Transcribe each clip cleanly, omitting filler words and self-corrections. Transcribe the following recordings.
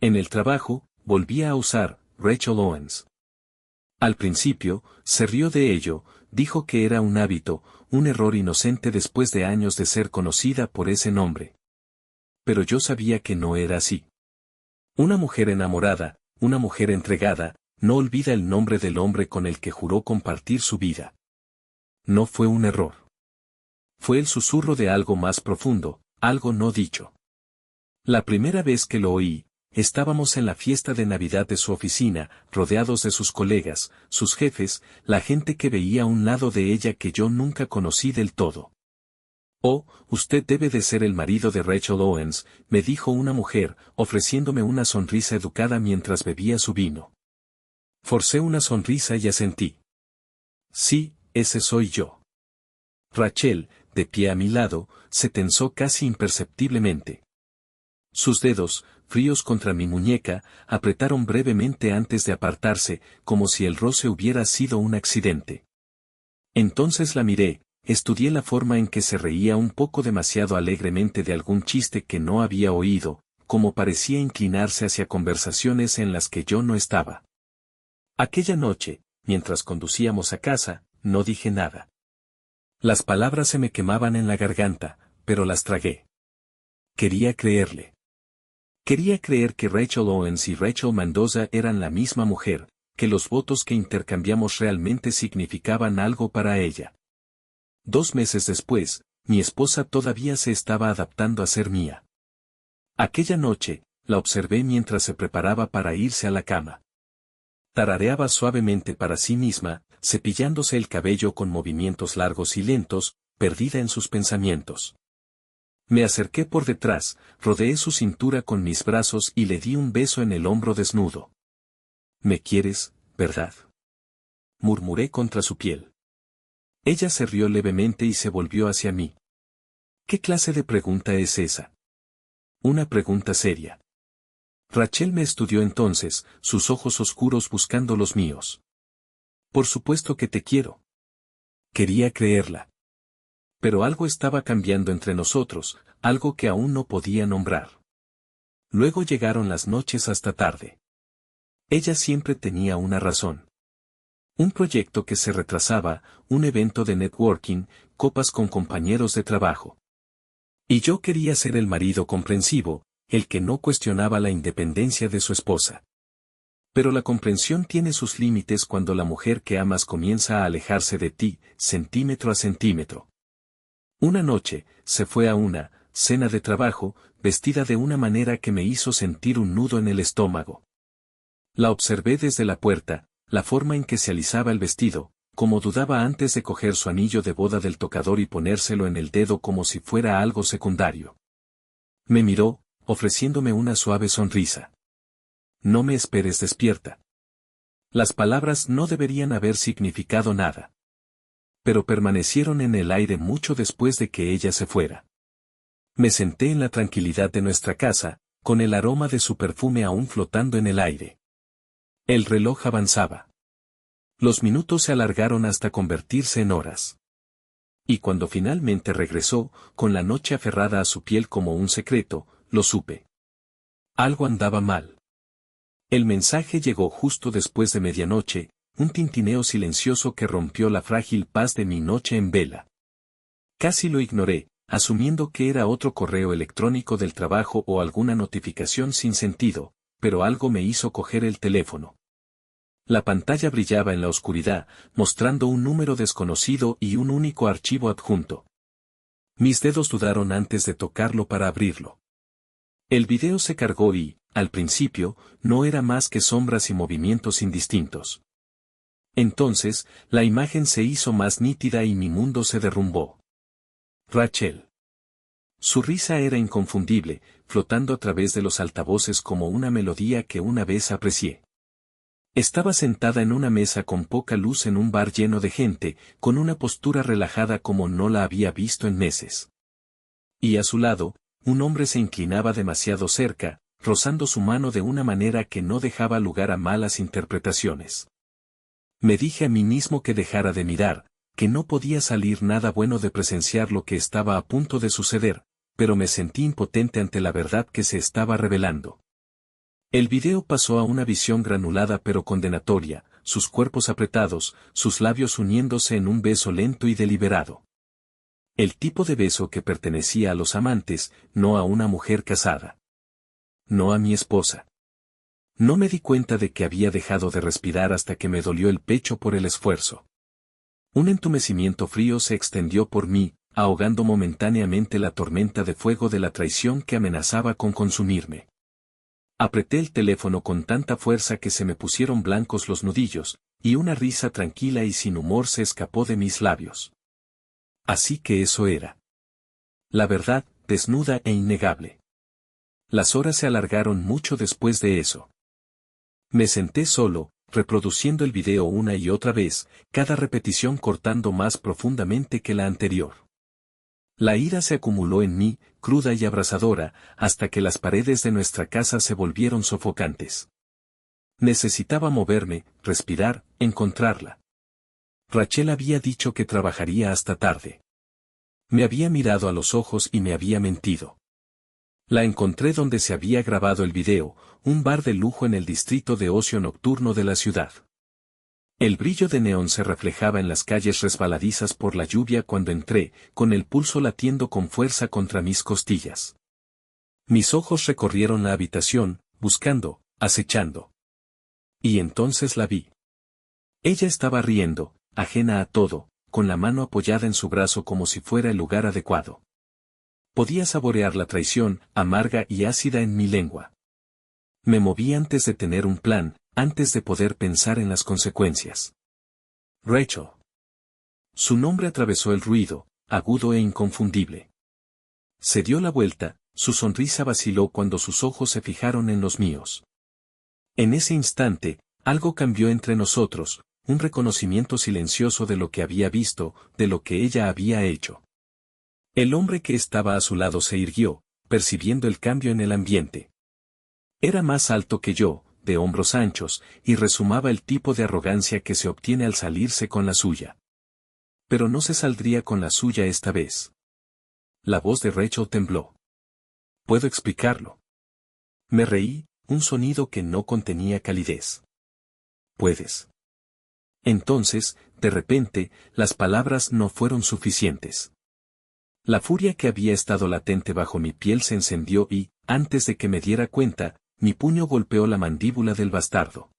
En el trabajo, volvía a usar Rachel Owens. Al principio, se rió de ello, dijo que era un hábito, un error inocente después de años de ser conocida por ese nombre. Pero yo sabía que no era así. Una mujer enamorada, una mujer entregada, no olvida el nombre del hombre con el que juró compartir su vida. No fue un error. Fue el susurro de algo más profundo, algo no dicho. La primera vez que lo oí, estábamos en la fiesta de Navidad de su oficina, rodeados de sus colegas, sus jefes, la gente que veía a un lado de ella que yo nunca conocí del todo. «Oh, usted debe de ser el marido de Rachel Owens», me dijo una mujer, ofreciéndome una sonrisa educada mientras bebía su vino. Forcé una sonrisa y asentí. «Sí, ese soy yo». Rachel, de pie a mi lado, se tensó casi imperceptiblemente. Sus dedos, fríos contra mi muñeca, apretaron brevemente antes de apartarse, como si el roce hubiera sido un accidente. Entonces la miré, estudié la forma en que se reía un poco demasiado alegremente de algún chiste que no había oído, como parecía inclinarse hacia conversaciones en las que yo no estaba. Aquella noche, mientras conducíamos a casa, no dije nada. Las palabras se me quemaban en la garganta, pero las tragué. Quería creerle. Quería creer que Rachel Owens y Rachel Mendoza eran la misma mujer, que los votos que intercambiamos realmente significaban algo para ella. 2 meses después, mi esposa todavía se estaba adaptando a ser mía. Aquella noche, la observé mientras se preparaba para irse a la cama. Tarareaba suavemente para sí misma, cepillándose el cabello con movimientos largos y lentos, perdida en sus pensamientos. Me acerqué por detrás, rodeé su cintura con mis brazos y le di un beso en el hombro desnudo. «¿Me quieres, verdad?», murmuré contra su piel. Ella se rió levemente y se volvió hacia mí. «¿Qué clase de pregunta es esa?». «Una pregunta seria». Rachel me estudió entonces, sus ojos oscuros buscando los míos. «Por supuesto que te quiero». Quería creerla. Pero algo estaba cambiando entre nosotros, algo que aún no podía nombrar. Luego llegaron las noches hasta tarde. Ella siempre tenía una razón. Un proyecto que se retrasaba, un evento de networking, copas con compañeros de trabajo. Y yo quería ser el marido comprensivo, el que no cuestionaba la independencia de su esposa. Pero la comprensión tiene sus límites cuando la mujer que amas comienza a alejarse de ti, centímetro a centímetro. Una noche, se fue a una cena de trabajo, vestida de una manera que me hizo sentir un nudo en el estómago. La observé desde la puerta, la forma en que se alisaba el vestido, como dudaba antes de coger su anillo de boda del tocador y ponérselo en el dedo como si fuera algo secundario. Me miró, ofreciéndome una suave sonrisa. «No me esperes despierta». Las palabras no deberían haber significado nada. Pero permanecieron en el aire mucho después de que ella se fuera. Me senté en la tranquilidad de nuestra casa, con el aroma de su perfume aún flotando en el aire. El reloj avanzaba. Los minutos se alargaron hasta convertirse en horas. Y cuando finalmente regresó, con la noche aferrada a su piel como un secreto, lo supe. Algo andaba mal. El mensaje llegó justo después de medianoche, un tintineo silencioso que rompió la frágil paz de mi noche en vela. Casi lo ignoré, asumiendo que era otro correo electrónico del trabajo o alguna notificación sin sentido, pero algo me hizo coger el teléfono. La pantalla brillaba en la oscuridad, mostrando un número desconocido y un único archivo adjunto. Mis dedos dudaron antes de tocarlo para abrirlo. El video se cargó y, al principio, no era más que sombras y movimientos indistintos. Entonces, la imagen se hizo más nítida y mi mundo se derrumbó. Rachel. Su risa era inconfundible, flotando a través de los altavoces como una melodía que una vez aprecié. Estaba sentada en una mesa con poca luz en un bar lleno de gente, con una postura relajada como no la había visto en meses. Y a su lado, un hombre se inclinaba demasiado cerca, rozando su mano de una manera que no dejaba lugar a malas interpretaciones. Me dije a mí mismo que dejara de mirar, que no podía salir nada bueno de presenciar lo que estaba a punto de suceder, pero me sentí impotente ante la verdad que se estaba revelando. El video pasó a una visión granulada pero condenatoria, sus cuerpos apretados, sus labios uniéndose en un beso lento y deliberado. El tipo de beso que pertenecía a los amantes, no a una mujer casada. No a mi esposa. No me di cuenta de que había dejado de respirar hasta que me dolió el pecho por el esfuerzo. Un entumecimiento frío se extendió por mí, ahogando momentáneamente la tormenta de fuego de la traición que amenazaba con consumirme. Apreté el teléfono con tanta fuerza que se me pusieron blancos los nudillos, y una risa tranquila y sin humor se escapó de mis labios. Así que eso era. La verdad, desnuda e innegable. Las horas se alargaron mucho después de eso. Me senté solo, reproduciendo el video una y otra vez, cada repetición cortando más profundamente que la anterior. La ira se acumuló en mí, cruda y abrasadora, hasta que las paredes de nuestra casa se volvieron sofocantes. Necesitaba moverme, respirar, encontrarla. Rachel había dicho que trabajaría hasta tarde. Me había mirado a los ojos y me había mentido. La encontré donde se había grabado el video, un bar de lujo en el distrito de ocio nocturno de la ciudad. El brillo de neón se reflejaba en las calles resbaladizas por la lluvia cuando entré, con el pulso latiendo con fuerza contra mis costillas. Mis ojos recorrieron la habitación, buscando, acechando. Y entonces la vi. Ella estaba riendo, ajena a todo, con la mano apoyada en su brazo como si fuera el lugar adecuado. Podía saborear la traición, amarga y ácida en mi lengua. Me moví antes de tener un plan, antes de poder pensar en las consecuencias. Rachel. Su nombre atravesó el ruido, agudo e inconfundible. Se dio la vuelta, su sonrisa vaciló cuando sus ojos se fijaron en los míos. En ese instante, algo cambió entre nosotros, un reconocimiento silencioso de lo que había visto, de lo que ella había hecho. El hombre que estaba a su lado se irguió, percibiendo el cambio en el ambiente. Era más alto que yo, de hombros anchos, y resumaba el tipo de arrogancia que se obtiene al salirse con la suya. Pero no se saldría con la suya esta vez. La voz de Rachel tembló. ¿Puedo explicarlo? Me reí, un sonido que no contenía calidez. ¿Puedes? Entonces, de repente, las palabras no fueron suficientes. La furia que había estado latente bajo mi piel se encendió y, antes de que me diera cuenta, mi puño golpeó la mandíbula del bastardo.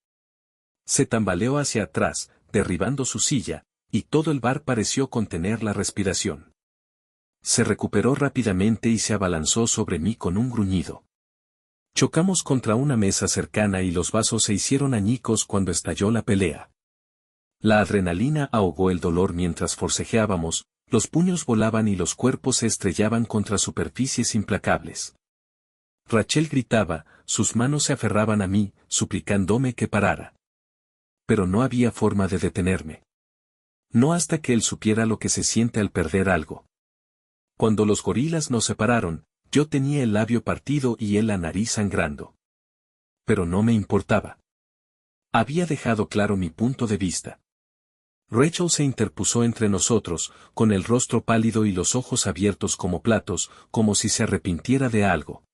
Se tambaleó hacia atrás, derribando su silla, y todo el bar pareció contener la respiración. Se recuperó rápidamente y se abalanzó sobre mí con un gruñido. Chocamos contra una mesa cercana y los vasos se hicieron añicos cuando estalló la pelea. La adrenalina ahogó el dolor mientras forcejeábamos, los puños volaban y los cuerpos se estrellaban contra superficies implacables. Rachel gritaba, sus manos se aferraban a mí, suplicándome que parara. Pero no había forma de detenerme. No hasta que él supiera lo que se siente al perder algo. Cuando los gorilas nos separaron, yo tenía el labio partido y él la nariz sangrando. Pero no me importaba. Había dejado claro mi punto de vista. Rachel se interpuso entre nosotros, con el rostro pálido y los ojos abiertos como platos, como si se arrepintiera de algo.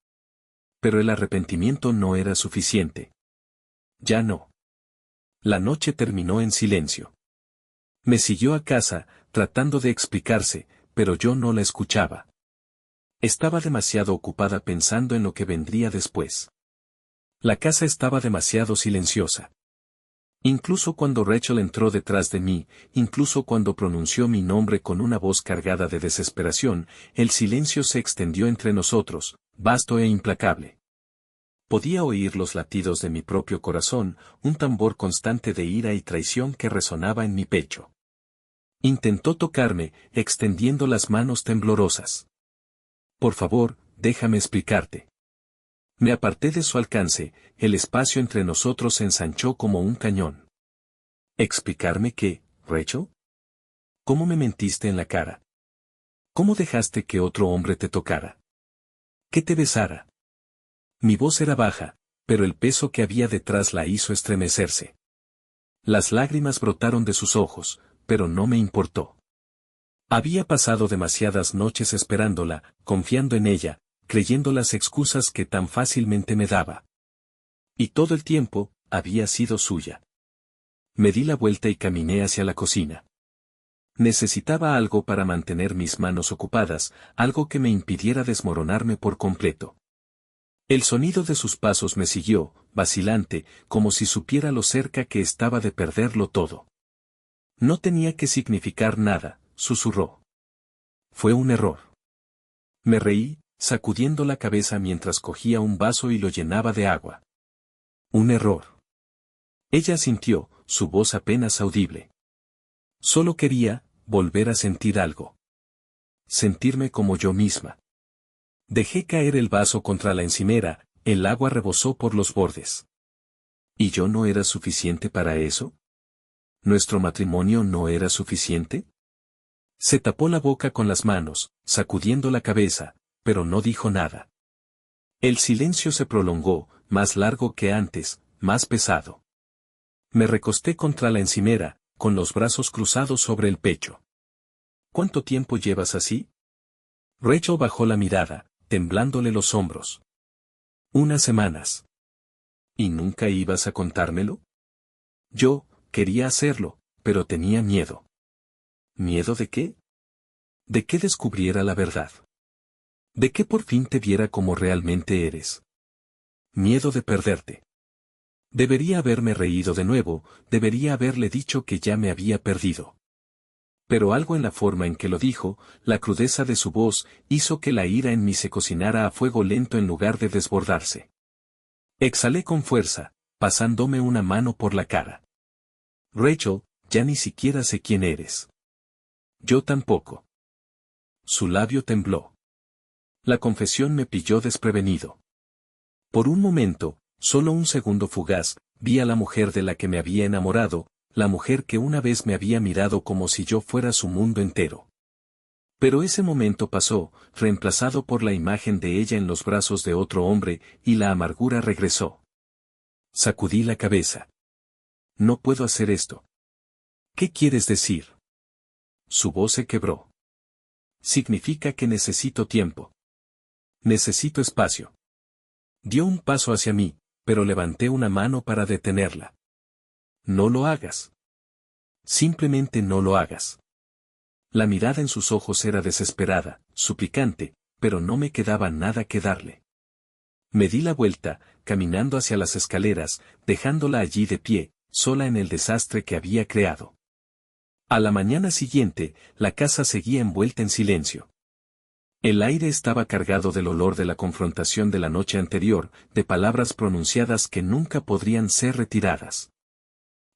Pero el arrepentimiento no era suficiente. Ya no. La noche terminó en silencio. Me siguió a casa, tratando de explicarse, pero yo no la escuchaba. Estaba demasiado ocupada pensando en lo que vendría después. La casa estaba demasiado silenciosa. Incluso cuando Rachel entró detrás de mí, incluso cuando pronunció mi nombre con una voz cargada de desesperación, el silencio se extendió entre nosotros, vasto e implacable. Podía oír los latidos de mi propio corazón, un tambor constante de ira y traición que resonaba en mi pecho. Intentó tocarme, extendiendo las manos temblorosas. Por favor, déjame explicarte. Me aparté de su alcance, el espacio entre nosotros se ensanchó como un cañón. ¿Explicarme qué, Rachel? ¿Cómo me mentiste en la cara? ¿Cómo dejaste que otro hombre te tocara? ¿Que te besara? Mi voz era baja, pero el peso que había detrás la hizo estremecerse. Las lágrimas brotaron de sus ojos, pero no me importó. Había pasado demasiadas noches esperándola, confiando en ella, creyendo las excusas que tan fácilmente me daba. Y todo el tiempo, había sido suya. Me di la vuelta y caminé hacia la cocina. Necesitaba algo para mantener mis manos ocupadas, algo que me impidiera desmoronarme por completo. El sonido de sus pasos me siguió, vacilante, como si supiera lo cerca que estaba de perderlo todo. No tenía que significar nada, susurró. Fue un error. Me reí, sacudiendo la cabeza mientras cogía un vaso y lo llenaba de agua. Un error. Ella asintió, su voz apenas audible. Solo quería volver a sentir algo. Sentirme como yo misma. Dejé caer el vaso contra la encimera, el agua rebosó por los bordes. ¿Y yo no era suficiente para eso? ¿Nuestro matrimonio no era suficiente? Se tapó la boca con las manos, sacudiendo la cabeza, pero no dijo nada. El silencio se prolongó, más largo que antes, más pesado. Me recosté contra la encimera, con los brazos cruzados sobre el pecho. ¿Cuánto tiempo llevas así? Rachel bajó la mirada, temblándole los hombros. Unas semanas. ¿Y nunca ibas a contármelo? Yo quería hacerlo, pero tenía miedo. ¿Miedo de qué? De que descubriera la verdad. De que por fin te viera como realmente eres. Miedo de perderte. Debería haberme reído de nuevo, debería haberle dicho que ya me había perdido. Pero algo en la forma en que lo dijo, la crudeza de su voz, hizo que la ira en mí se cocinara a fuego lento en lugar de desbordarse. Exhalé con fuerza, pasándome una mano por la cara. Rachel, ya ni siquiera sé quién eres. Yo tampoco. Su labio tembló. La confesión me pilló desprevenido. Por un momento, solo un segundo fugaz, vi a la mujer de la que me había enamorado, la mujer que una vez me había mirado como si yo fuera su mundo entero. Pero ese momento pasó, reemplazado por la imagen de ella en los brazos de otro hombre, y la amargura regresó. Sacudí la cabeza. No puedo hacer esto. ¿Qué quieres decir? Su voz se quebró. Significa que necesito tiempo. Necesito espacio. Dio un paso hacia mí, pero levanté una mano para detenerla. No lo hagas. Simplemente no lo hagas. La mirada en sus ojos era desesperada, suplicante, pero no me quedaba nada que darle. Me di la vuelta, caminando hacia las escaleras, dejándola allí de pie, sola en el desastre que había creado. A la mañana siguiente, la casa seguía envuelta en silencio. El aire estaba cargado del olor de la confrontación de la noche anterior, de palabras pronunciadas que nunca podrían ser retiradas.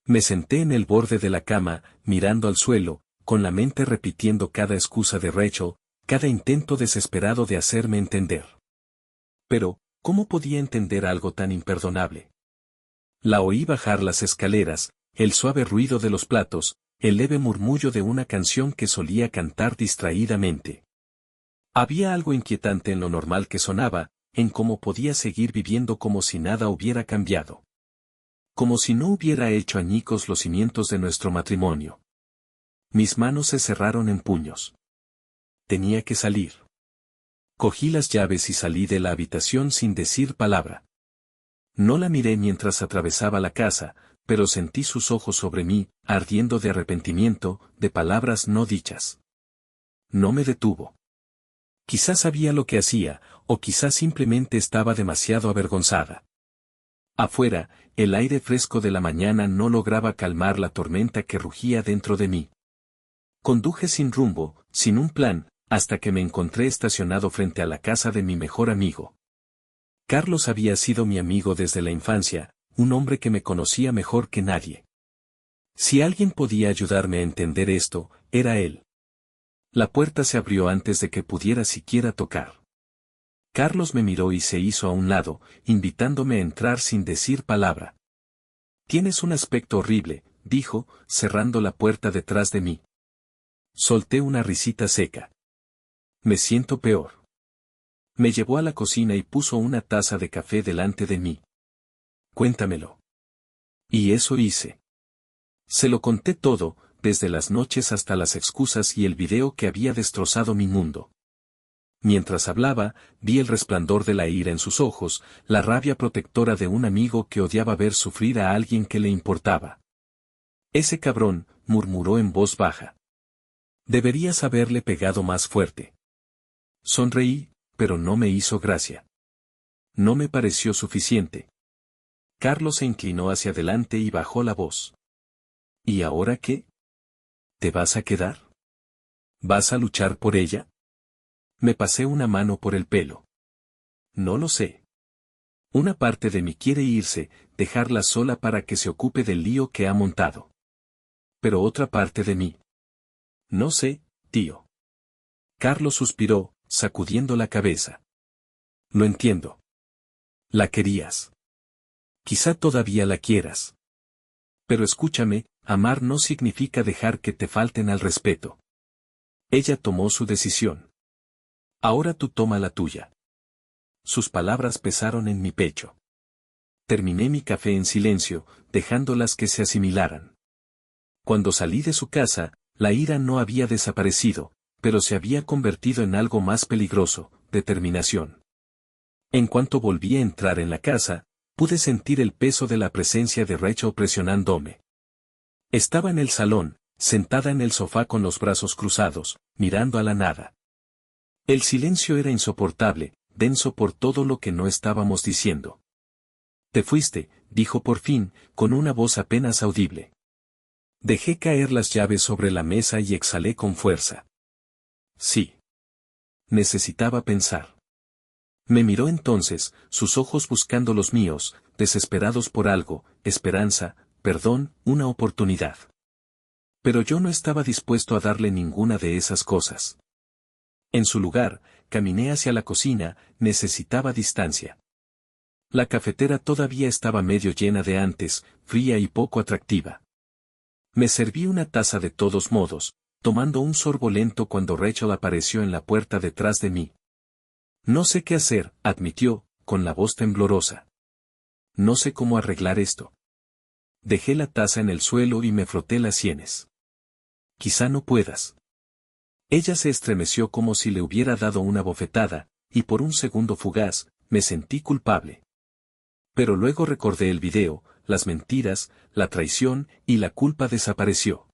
Me senté en el borde de la cama, mirando al suelo, con la mente repitiendo cada excusa de Rachel, cada intento desesperado de hacerme entender. Pero, ¿cómo podía entender algo tan imperdonable? La oí bajar las escaleras, el suave ruido de los platos, el leve murmullo de una canción que solía cantar distraídamente. Había algo inquietante en lo normal que sonaba, en cómo podía seguir viviendo como si nada hubiera cambiado. Como si no hubiera hecho añicos los cimientos de nuestro matrimonio. Mis manos se cerraron en puños. Tenía que salir. Cogí las llaves y salí de la habitación sin decir palabra. No la miré mientras atravesaba la casa, pero sentí sus ojos sobre mí, ardiendo de arrepentimiento, de palabras no dichas. No me detuvo. Quizás sabía lo que hacía, o quizás simplemente estaba demasiado avergonzada. Afuera, el aire fresco de la mañana no lograba calmar la tormenta que rugía dentro de mí. Conduje sin rumbo, sin un plan, hasta que me encontré estacionado frente a la casa de mi mejor amigo. Carlos había sido mi amigo desde la infancia, un hombre que me conocía mejor que nadie. Si alguien podía ayudarme a entender esto, era él. La puerta se abrió antes de que pudiera siquiera tocar. Carlos me miró y se hizo a un lado, invitándome a entrar sin decir palabra. Tienes un aspecto horrible, dijo, cerrando la puerta detrás de mí. Solté una risita seca. Me siento peor. Me llevó a la cocina y puso una taza de café delante de mí. Cuéntamelo. Y eso hice. Se lo conté todo, desde las noches hasta las excusas y el video que había destrozado mi mundo. Mientras hablaba, vi el resplandor de la ira en sus ojos, la rabia protectora de un amigo que odiaba ver sufrir a alguien que le importaba. «Ese cabrón», murmuró en voz baja. «Deberías haberle pegado más fuerte». Sonreí, pero no me hizo gracia. No me pareció suficiente. Carlos se inclinó hacia adelante y bajó la voz. «¿Y ahora qué? ¿Te vas a quedar? ¿Vas a luchar por ella?» Me pasé una mano por el pelo. «No lo sé. Una parte de mí quiere irse, dejarla sola para que se ocupe del lío que ha montado. Pero otra parte de mí. No sé, tío». Carlos suspiró, sacudiendo la cabeza. «Lo entiendo. La querías. Quizá todavía la quieras. Pero escúchame, amar no significa dejar que te falten al respeto. Ella tomó su decisión. Ahora tú toma la tuya». Sus palabras pesaron en mi pecho. Terminé mi café en silencio, dejándolas que se asimilaran. Cuando salí de su casa, la ira no había desaparecido, pero se había convertido en algo más peligroso, determinación. En cuanto volví a entrar en la casa, pude sentir el peso de la presencia de Rachel presionándome. Estaba en el salón, sentada en el sofá con los brazos cruzados, mirando a la nada. El silencio era insoportable, denso por todo lo que no estábamos diciendo. «Te fuiste», dijo por fin, con una voz apenas audible. Dejé caer las llaves sobre la mesa y exhalé con fuerza. Sí. Necesitaba pensar. Me miró entonces, sus ojos buscando los míos, desesperados por algo, esperanza, perdón, una oportunidad. Pero yo no estaba dispuesto a darle ninguna de esas cosas. En su lugar, caminé hacia la cocina, necesitaba distancia. La cafetera todavía estaba medio llena de antes, fría y poco atractiva. Me serví una taza de todos modos, tomando un sorbo lento cuando Rachel apareció en la puerta detrás de mí. «No sé qué hacer», admitió, con la voz temblorosa. «No sé cómo arreglar esto». Dejé la taza en el suelo y me froté las sienes. «Quizá no puedas». Ella se estremeció como si le hubiera dado una bofetada, y por un segundo fugaz, me sentí culpable. Pero luego recordé el video, las mentiras, la traición, y la culpa desapareció.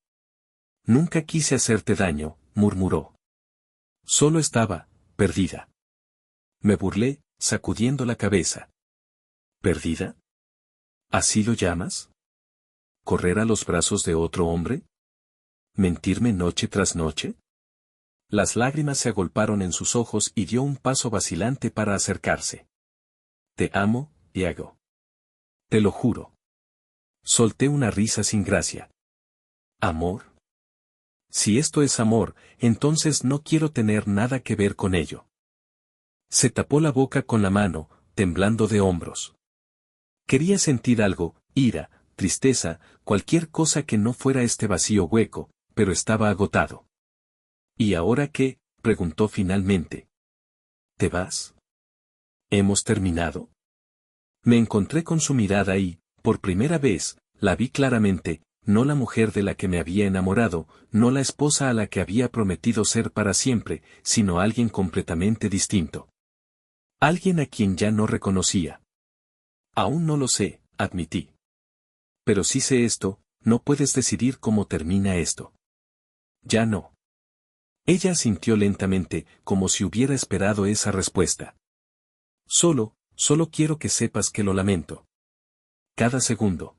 «Nunca quise hacerte daño», murmuró. «Solo estaba, perdida». Me burlé, sacudiendo la cabeza. ¿Perdida? ¿Así lo llamas? ¿Correr a los brazos de otro hombre? ¿Mentirme noche tras noche? Las lágrimas se agolparon en sus ojos y dio un paso vacilante para acercarse. «Te amo, Diego. Te lo juro». Solté una risa sin gracia. ¿Amor? Si esto es amor, entonces no quiero tener nada que ver con ello. Se tapó la boca con la mano, temblando de hombros. Quería sentir algo, ira, tristeza, cualquier cosa que no fuera este vacío hueco, pero estaba agotado. «¿Y ahora qué?», preguntó finalmente. «¿Te vas? ¿Hemos terminado?». Me encontré con su mirada y, por primera vez, la vi claramente, no la mujer de la que me había enamorado, no la esposa a la que había prometido ser para siempre, sino alguien completamente distinto. Alguien a quien ya no reconocía. «Aún no lo sé», admití. «Pero sí sé esto, no puedes decidir cómo termina esto». «Ya no». Ella asintió lentamente, como si hubiera esperado esa respuesta. Solo quiero que sepas que lo lamento. Cada segundo».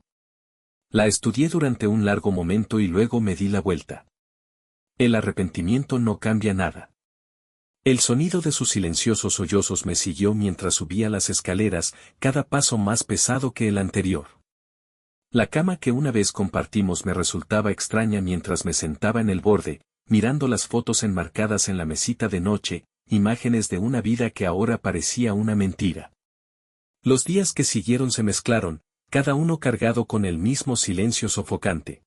La estudié durante un largo momento y luego me di la vuelta. El arrepentimiento no cambia nada. El sonido de sus silenciosos sollozos me siguió mientras subía las escaleras, cada paso más pesado que el anterior. La cama que una vez compartimos me resultaba extraña mientras me sentaba en el borde, mirando las fotos enmarcadas en la mesita de noche, imágenes de una vida que ahora parecía una mentira. Los días que siguieron se mezclaron, cada uno cargado con el mismo silencio sofocante.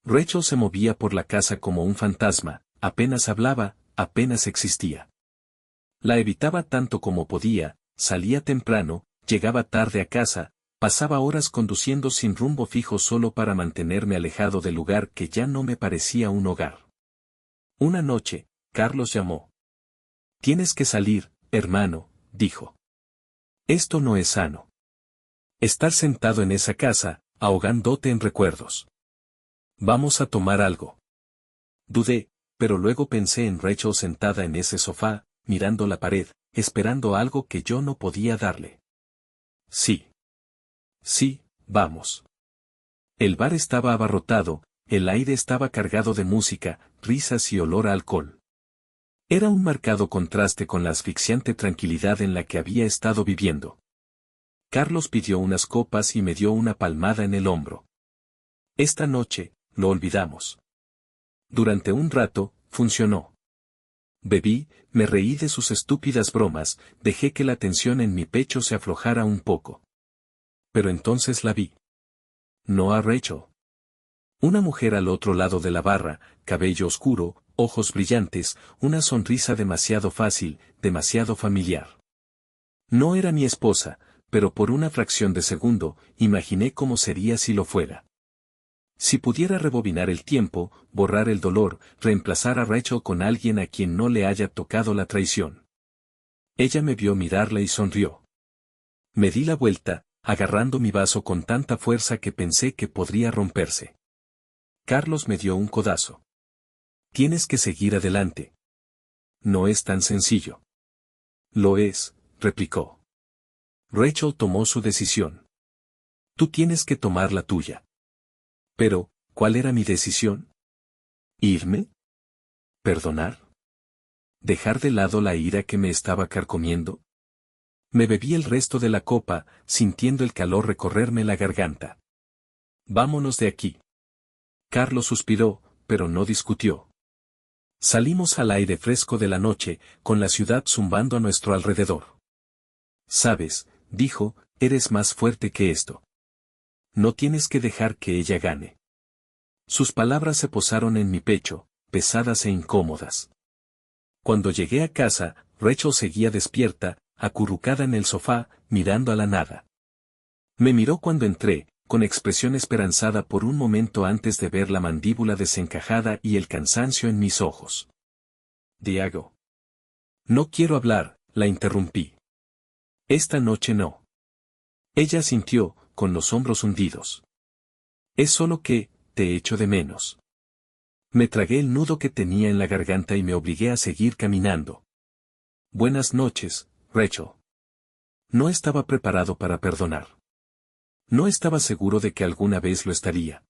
Rachel se movía por la casa como un fantasma, apenas hablaba, apenas existía. La evitaba tanto como podía, salía temprano, llegaba tarde a casa, pasaba horas conduciendo sin rumbo fijo solo para mantenerme alejado del lugar que ya no me parecía un hogar. Una noche, Carlos llamó. Tienes que salir, hermano, dijo. Esto no es sano. Estar sentado en esa casa, ahogándote en recuerdos. Vamos a tomar algo. Dudé, pero luego pensé en Rachel sentada en ese sofá, mirando la pared, esperando algo que yo no podía darle. Sí. Sí, vamos. El bar estaba abarrotado, el aire estaba cargado de música, risas y olor a alcohol. Era un marcado contraste con la asfixiante tranquilidad en la que había estado viviendo. Carlos pidió unas copas y me dio una palmada en el hombro. Esta noche, lo olvidamos. Durante un rato, funcionó. Bebí, me reí de sus estúpidas bromas, dejé que la tensión en mi pecho se aflojara un poco. Pero entonces la vi. No a Rachel. Una mujer al otro lado de la barra, cabello oscuro, ojos brillantes, una sonrisa demasiado fácil, demasiado familiar. No era mi esposa, pero por una fracción de segundo, imaginé cómo sería si lo fuera. Si pudiera rebobinar el tiempo, borrar el dolor, reemplazar a Rachel con alguien a quien no le haya tocado la traición. Ella me vio mirarla y sonrió. Me di la vuelta, agarrando mi vaso con tanta fuerza que pensé que podría romperse. Carlos me dio un codazo. Tienes que seguir adelante. No es tan sencillo. Lo es, replicó. Rachel tomó su decisión. Tú tienes que tomar la tuya. Pero, ¿cuál era mi decisión? ¿Irme? ¿Perdonar? ¿Dejar de lado la ira que me estaba carcomiendo? Me bebí el resto de la copa, sintiendo el calor recorrerme la garganta. Vámonos de aquí. Carlos suspiró, pero no discutió. Salimos al aire fresco de la noche, con la ciudad zumbando a nuestro alrededor. Sabes, dijo, eres más fuerte que esto. No tienes que dejar que ella gane. Sus palabras se posaron en mi pecho, pesadas e incómodas. Cuando llegué a casa, Rachel seguía despierta, acurrucada en el sofá, mirando a la nada. Me miró cuando entré, con expresión esperanzada por un momento antes de ver la mandíbula desencajada y el cansancio en mis ojos. Diego. No quiero hablar, la interrumpí. Esta noche no. Ella sintió, con los hombros hundidos. Es solo que, te echo de menos. Me tragué el nudo que tenía en la garganta y me obligué a seguir caminando. Buenas noches, Rachel. No estaba preparado para perdonar. No estaba seguro de que alguna vez lo estaría.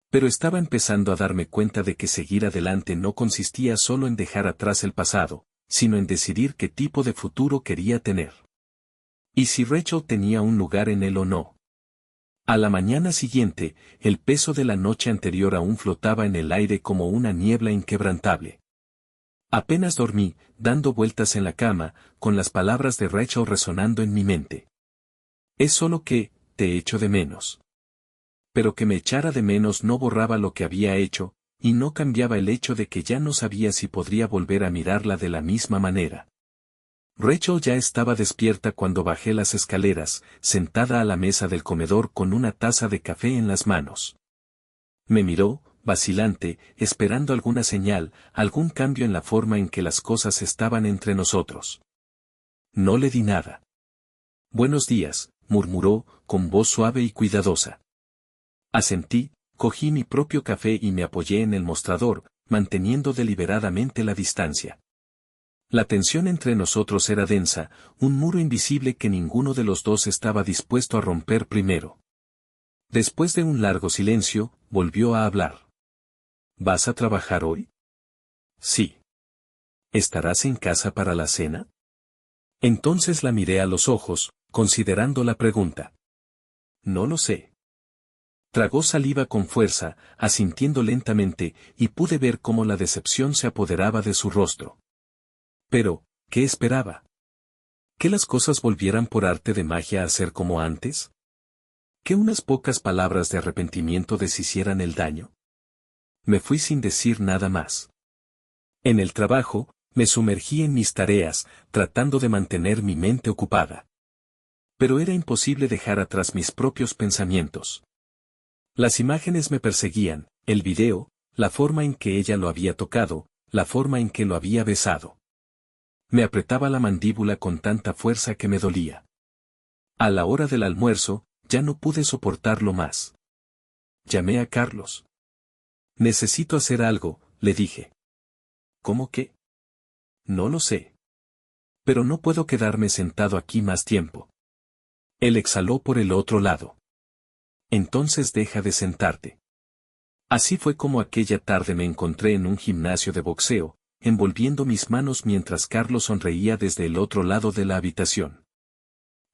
Pero estaba empezando a darme cuenta de que seguir adelante no consistía solo en dejar atrás el pasado, sino en decidir qué tipo de futuro quería tener. Y si Rachel tenía un lugar en él o no. A la mañana siguiente, el peso de la noche anterior aún flotaba en el aire como una niebla inquebrantable. Apenas dormí, dando vueltas en la cama, con las palabras de Rachel resonando en mi mente. Es solo que, te echo de menos. Pero que me echara de menos no borraba lo que había hecho, y no cambiaba el hecho de que ya no sabía si podría volver a mirarla de la misma manera. Rachel ya estaba despierta cuando bajé las escaleras, sentada a la mesa del comedor con una taza de café en las manos. Me miró, vacilante, esperando alguna señal, algún cambio en la forma en que las cosas estaban entre nosotros. No le di nada. Buenos días, murmuró, con voz suave y cuidadosa. Asentí, cogí mi propio café y me apoyé en el mostrador, manteniendo deliberadamente la distancia. La tensión entre nosotros era densa, un muro invisible que ninguno de los dos estaba dispuesto a romper primero. Después de un largo silencio, volvió a hablar. ¿Vas a trabajar hoy? Sí. ¿Estarás en casa para la cena? Entonces la miré a los ojos, considerando la pregunta. No lo sé. Tragó saliva con fuerza, asintiendo lentamente, y pude ver cómo la decepción se apoderaba de su rostro. Pero, ¿qué esperaba? ¿Que las cosas volvieran por arte de magia a ser como antes? ¿Que unas pocas palabras de arrepentimiento deshicieran el daño? Me fui sin decir nada más. En el trabajo, me sumergí en mis tareas, tratando de mantener mi mente ocupada. Pero era imposible dejar atrás mis propios pensamientos. Las imágenes me perseguían, el video, la forma en que ella lo había tocado, la forma en que lo había besado. Me apretaba la mandíbula con tanta fuerza que me dolía. A la hora del almuerzo, ya no pude soportarlo más. Llamé a Carlos. Necesito hacer algo, le dije. ¿Cómo qué? No lo sé. Pero no puedo quedarme sentado aquí más tiempo. Él exhaló por el otro lado. Entonces deja de sentarte. Así fue como aquella tarde me encontré en un gimnasio de boxeo, envolviendo mis manos mientras Carlos sonreía desde el otro lado de la habitación.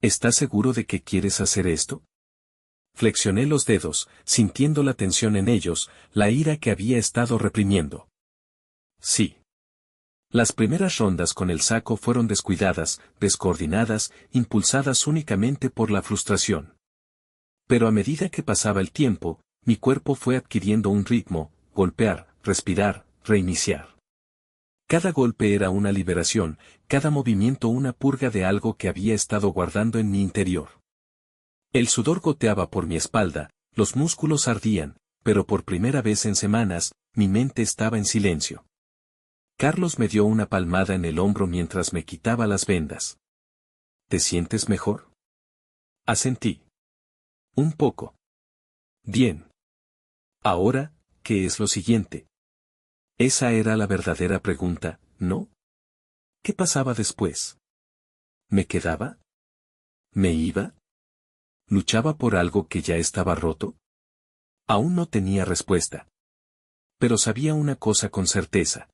¿Estás seguro de que quieres hacer esto? Flexioné los dedos, sintiendo la tensión en ellos, la ira que había estado reprimiendo. Sí. Las primeras rondas con el saco fueron descuidadas, descoordinadas, impulsadas únicamente por la frustración. Pero a medida que pasaba el tiempo, mi cuerpo fue adquiriendo un ritmo: golpear, respirar, reiniciar. Cada golpe era una liberación, cada movimiento una purga de algo que había estado guardando en mi interior. El sudor goteaba por mi espalda, los músculos ardían, pero por primera vez en semanas, mi mente estaba en silencio. Carlos me dio una palmada en el hombro mientras me quitaba las vendas. ¿Te sientes mejor? Asentí. Un poco. Bien. Ahora, ¿qué es lo siguiente? Esa era la verdadera pregunta, ¿no? ¿Qué pasaba después? ¿Me quedaba? ¿Me iba? ¿Luchaba por algo que ya estaba roto? Aún no tenía respuesta. Pero sabía una cosa con certeza.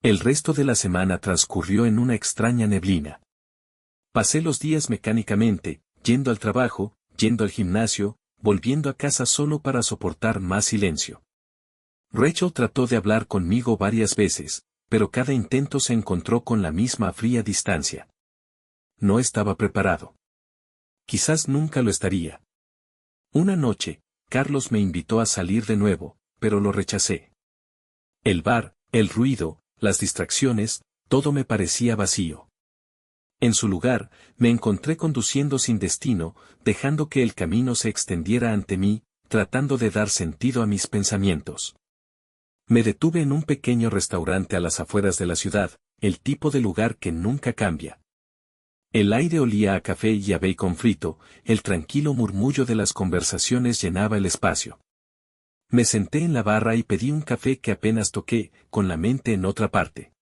El resto de la semana transcurrió en una extraña neblina. Pasé los días mecánicamente, yendo al trabajo, yendo al gimnasio, volviendo a casa solo para soportar más silencio. Rachel trató de hablar conmigo varias veces, pero cada intento se encontró con la misma fría distancia. No estaba preparado. Quizás nunca lo estaría. Una noche, Carlos me invitó a salir de nuevo, pero lo rechacé. El bar, el ruido, las distracciones, todo me parecía vacío. En su lugar, me encontré conduciendo sin destino, dejando que el camino se extendiera ante mí, tratando de dar sentido a mis pensamientos. Me detuve en un pequeño restaurante a las afueras de la ciudad, el tipo de lugar que nunca cambia. El aire olía a café y a bacon frito, el tranquilo murmullo de las conversaciones llenaba el espacio. Me senté en la barra y pedí un café que apenas toqué, con la mente en otra parte.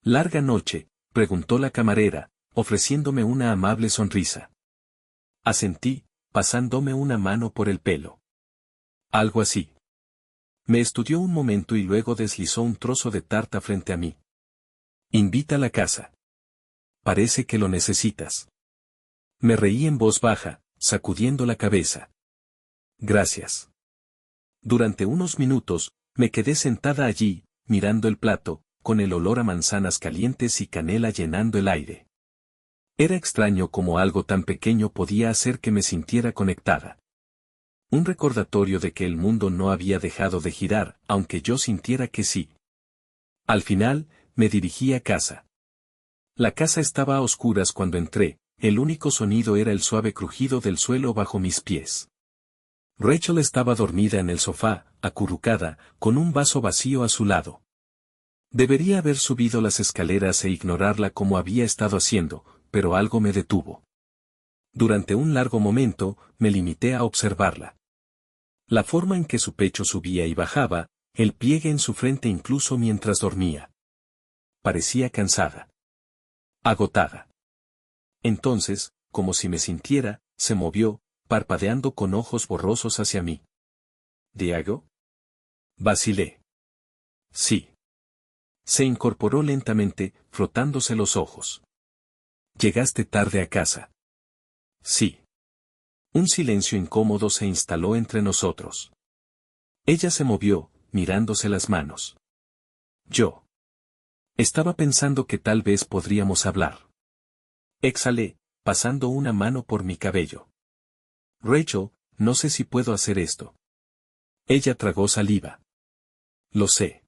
¿Larga noche?, preguntó la camarera, ofreciéndome una amable sonrisa. Asentí, pasándome una mano por el pelo. Algo así. Me estudió un momento y luego deslizó un trozo de tarta frente a mí. Invita a la casa. Parece que lo necesitas. Me reí en voz baja, sacudiendo la cabeza. Gracias. Durante unos minutos, me quedé sentada allí, mirando el plato, con el olor a manzanas calientes y canela llenando el aire. Era extraño cómo algo tan pequeño podía hacer que me sintiera conectada. Un recordatorio de que el mundo no había dejado de girar, aunque yo sintiera que sí. Al final, me dirigí a casa. La casa estaba a oscuras cuando entré, el único sonido era el suave crujido del suelo bajo mis pies. Rachel estaba dormida en el sofá, acurrucada, con un vaso vacío a su lado. Debería haber subido las escaleras e ignorarla como había estado haciendo, pero algo me detuvo. Durante un largo momento, me limité a observarla. La forma en que su pecho subía y bajaba, el pliegue en su frente incluso mientras dormía. Parecía cansada. Agotada. Entonces, como si me sintiera, se movió, parpadeando con ojos borrosos hacia mí. ¿Diego? Vacilé. Sí. Se incorporó lentamente, frotándose los ojos. ¿Llegaste tarde a casa? Sí. Un silencio incómodo se instaló entre nosotros. Ella se movió, mirándose las manos. Yo. Estaba pensando que tal vez podríamos hablar. Exhalé, pasando una mano por mi cabello. Rachel, no sé si puedo hacer esto. Ella tragó saliva. Lo sé.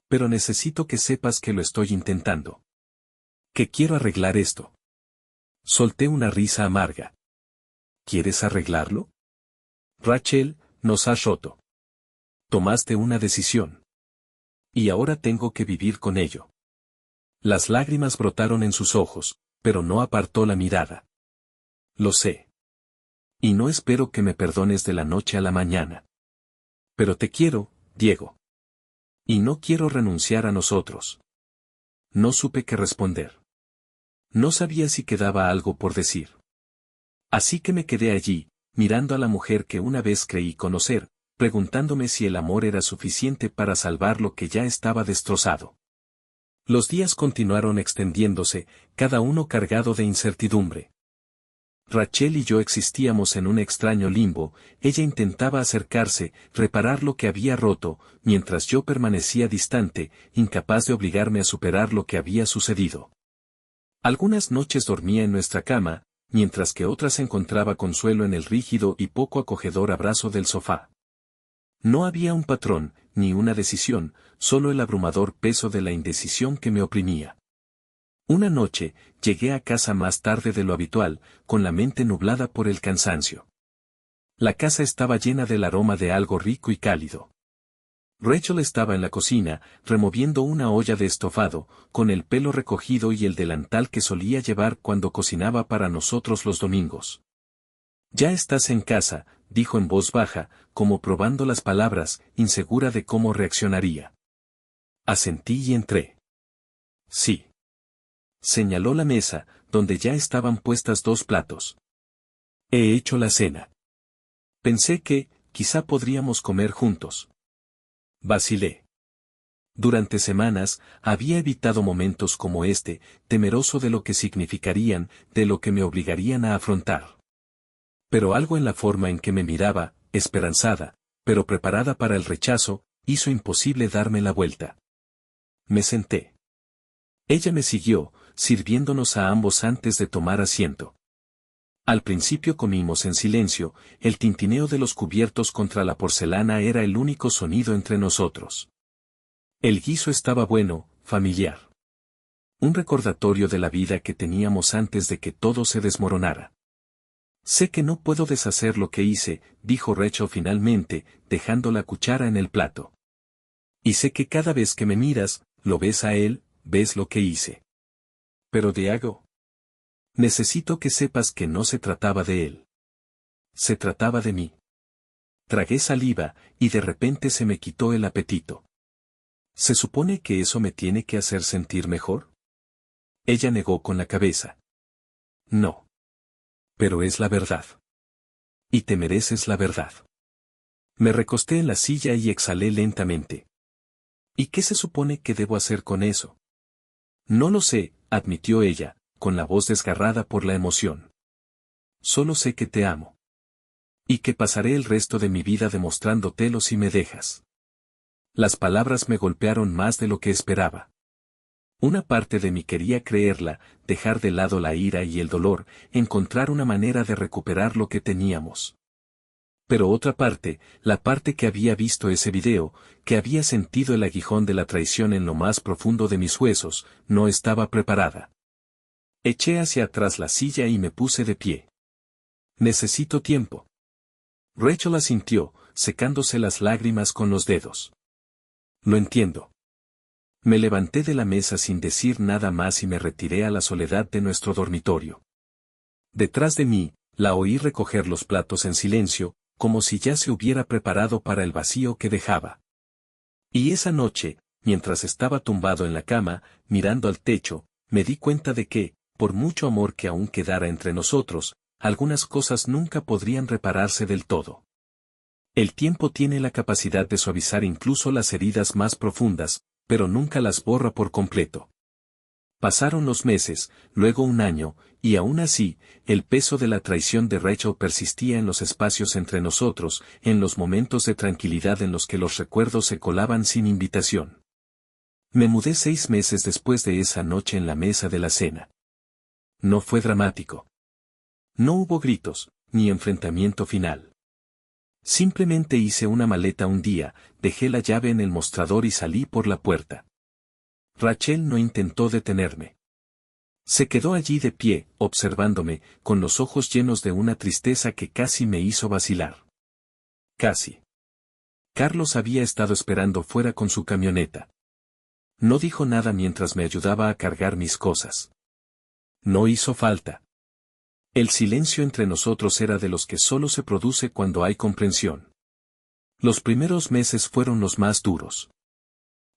Pero necesito que sepas que lo estoy intentando. Que quiero arreglar esto. Solté una risa amarga. ¿Quieres arreglarlo? Rachel, nos has roto. Tomaste una decisión. Y ahora tengo que vivir con ello. Las lágrimas brotaron en sus ojos, pero no apartó la mirada. Lo sé. Y no espero que me perdones de la noche a la mañana. Pero te quiero, Diego. Y no quiero renunciar a nosotros. No supe qué responder. No sabía si quedaba algo por decir. Así que me quedé allí, mirando a la mujer que una vez creí conocer, preguntándome si el amor era suficiente para salvar lo que ya estaba destrozado. Los días continuaron extendiéndose, cada uno cargado de incertidumbre. Rachel y yo existíamos en un extraño limbo, ella intentaba acercarse, reparar lo que había roto, mientras yo permanecía distante, incapaz de obligarme a superar lo que había sucedido. Algunas noches dormía en nuestra cama, mientras que otras encontraba consuelo en el rígido y poco acogedor abrazo del sofá. No había un patrón, ni una decisión, solo el abrumador peso de la indecisión que me oprimía. Una noche, llegué a casa más tarde de lo habitual, con la mente nublada por el cansancio. La casa estaba llena del aroma de algo rico y cálido. Rachel estaba en la cocina, removiendo una olla de estofado, con el pelo recogido y el delantal que solía llevar cuando cocinaba para nosotros los domingos. «Ya estás en casa», dijo en voz baja, como probando las palabras, insegura de cómo reaccionaría. Asentí y entré. «Sí». Señaló la mesa, donde ya estaban puestas 2 platos. «He hecho la cena. Pensé que, quizá podríamos comer juntos». Vacilé. Durante semanas, había evitado momentos como este, temeroso de lo que significarían, de lo que me obligarían a afrontar. Pero algo en la forma en que me miraba, esperanzada, pero preparada para el rechazo, hizo imposible darme la vuelta. Me senté. Ella me siguió, sirviéndonos a ambos antes de tomar asiento. Al principio comimos en silencio, el tintineo de los cubiertos contra la porcelana era el único sonido entre nosotros. El guiso estaba bueno, familiar. Un recordatorio de la vida que teníamos antes de que todo se desmoronara. «Sé que no puedo deshacer lo que hice», dijo Rachel finalmente, dejando la cuchara en el plato. «Y sé que cada vez que me miras, lo ves a él, ves lo que hice. Pero Diego, necesito que sepas que no se trataba de él. Se trataba de mí». Tragué saliva, y de repente se me quitó el apetito. ¿Se supone que eso me tiene que hacer sentir mejor? Ella negó con la cabeza. No. Pero es la verdad. Y te mereces la verdad. Me recosté en la silla y exhalé lentamente. ¿Y qué se supone que debo hacer con eso? No lo sé, admitió ella, con la voz desgarrada por la emoción. Solo sé que te amo. Y que pasaré el resto de mi vida demostrándotelo si me dejas. Las palabras me golpearon más de lo que esperaba. Una parte de mí quería creerla, dejar de lado la ira y el dolor, encontrar una manera de recuperar lo que teníamos. Pero otra parte, la parte que había visto ese video, que había sentido el aguijón de la traición en lo más profundo de mis huesos, no estaba preparada. Eché hacia atrás la silla y me puse de pie. Necesito tiempo. Rachel asintió, secándose las lágrimas con los dedos. Lo entiendo. Me levanté de la mesa sin decir nada más y me retiré a la soledad de nuestro dormitorio. Detrás de mí, la oí recoger los platos en silencio, como si ya se hubiera preparado para el vacío que dejaba. Y esa noche, mientras estaba tumbado en la cama, mirando al techo, me di cuenta de que, por mucho amor que aún quedara entre nosotros, algunas cosas nunca podrían repararse del todo. El tiempo tiene la capacidad de suavizar incluso las heridas más profundas, pero nunca las borra por completo. Pasaron los meses, luego un año, y aún así, el peso de la traición de Rachel persistía en los espacios entre nosotros, en los momentos de tranquilidad en los que los recuerdos se colaban sin invitación. Me mudé 6 meses después de esa noche en la mesa de la cena. No fue dramático. No hubo gritos, ni enfrentamiento final. Simplemente hice una maleta un día, dejé la llave en el mostrador y salí por la puerta. Rachel no intentó detenerme. Se quedó allí de pie, observándome, con los ojos llenos de una tristeza que casi me hizo vacilar. Casi. Carlos había estado esperando fuera con su camioneta. No dijo nada mientras me ayudaba a cargar mis cosas. No hizo falta. El silencio entre nosotros era de los que solo se produce cuando hay comprensión. Los primeros meses fueron los más duros.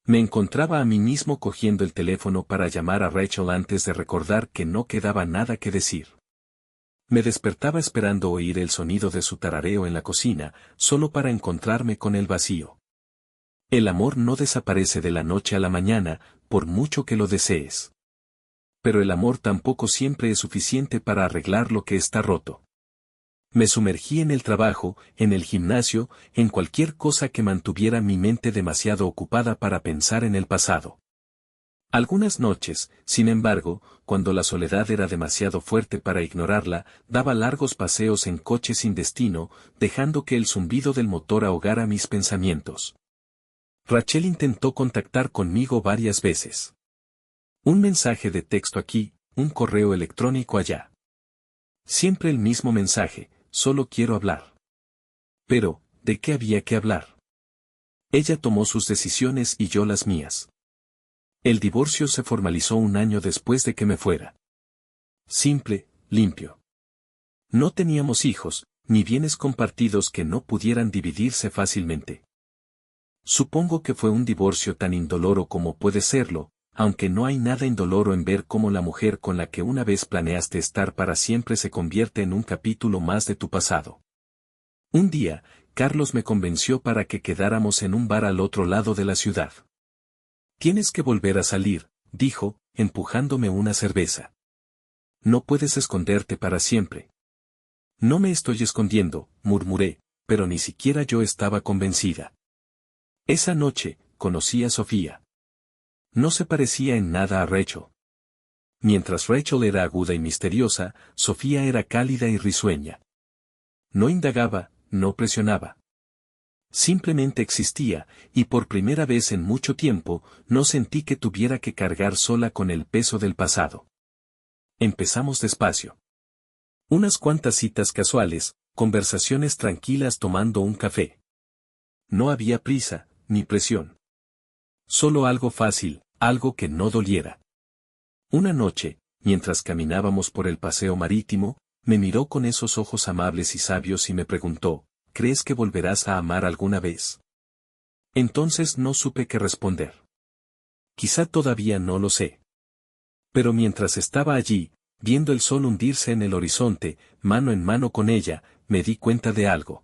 Me encontraba a mí mismo cogiendo el teléfono para llamar a Rachel antes de recordar que no quedaba nada que decir. Me despertaba esperando oír el sonido de su tarareo en la cocina, solo para encontrarme con el vacío. El amor no desaparece de la noche a la mañana, por mucho que lo desees. Pero el amor tampoco siempre es suficiente para arreglar lo que está roto. Me sumergí en el trabajo, en el gimnasio, en cualquier cosa que mantuviera mi mente demasiado ocupada para pensar en el pasado. Algunas noches, sin embargo, cuando la soledad era demasiado fuerte para ignorarla, daba largos paseos en coche sin destino, dejando que el zumbido del motor ahogara mis pensamientos. Rachel intentó contactar conmigo varias veces. Un mensaje de texto aquí, un correo electrónico allá. Siempre el mismo mensaje, solo quiero hablar. Pero, ¿de qué había que hablar? Ella tomó sus decisiones y yo las mías. El divorcio se formalizó un año después de que me fuera. Simple, limpio. No teníamos hijos, ni bienes compartidos que no pudieran dividirse fácilmente. Supongo que fue un divorcio tan indoloro como puede serlo, aunque no hay nada indoloro en ver cómo la mujer con la que una vez planeaste estar para siempre se convierte en un capítulo más de tu pasado. Un día, Carlos me convenció para que quedáramos en un bar al otro lado de la ciudad. Tienes que volver a salir, dijo, empujándome una cerveza. No puedes esconderte para siempre. No me estoy escondiendo, murmuré, pero ni siquiera yo estaba convencida. Esa noche, conocí a Sofía. No se parecía en nada a Rachel. Mientras Rachel era aguda y misteriosa, Sofía era cálida y risueña. No indagaba, no presionaba. Simplemente existía, y por primera vez en mucho tiempo, no sentí que tuviera que cargar sola con el peso del pasado. Empezamos despacio. Unas cuantas citas casuales, conversaciones tranquilas tomando un café. No había prisa, ni presión. Solo algo fácil, algo que no doliera. Una noche, mientras caminábamos por el paseo marítimo, me miró con esos ojos amables y sabios y me preguntó, ¿crees que volverás a amar alguna vez? Entonces no supe qué responder. Quizá todavía no lo sé. Pero mientras estaba allí, viendo el sol hundirse en el horizonte, mano en mano con ella, me di cuenta de algo.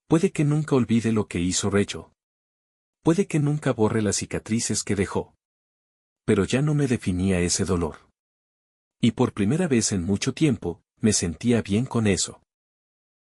Puede que nunca olvide lo que hizo Rachel. Puede que nunca borre las cicatrices que dejó. Pero ya no me definía ese dolor. Y por primera vez en mucho tiempo, me sentía bien con eso.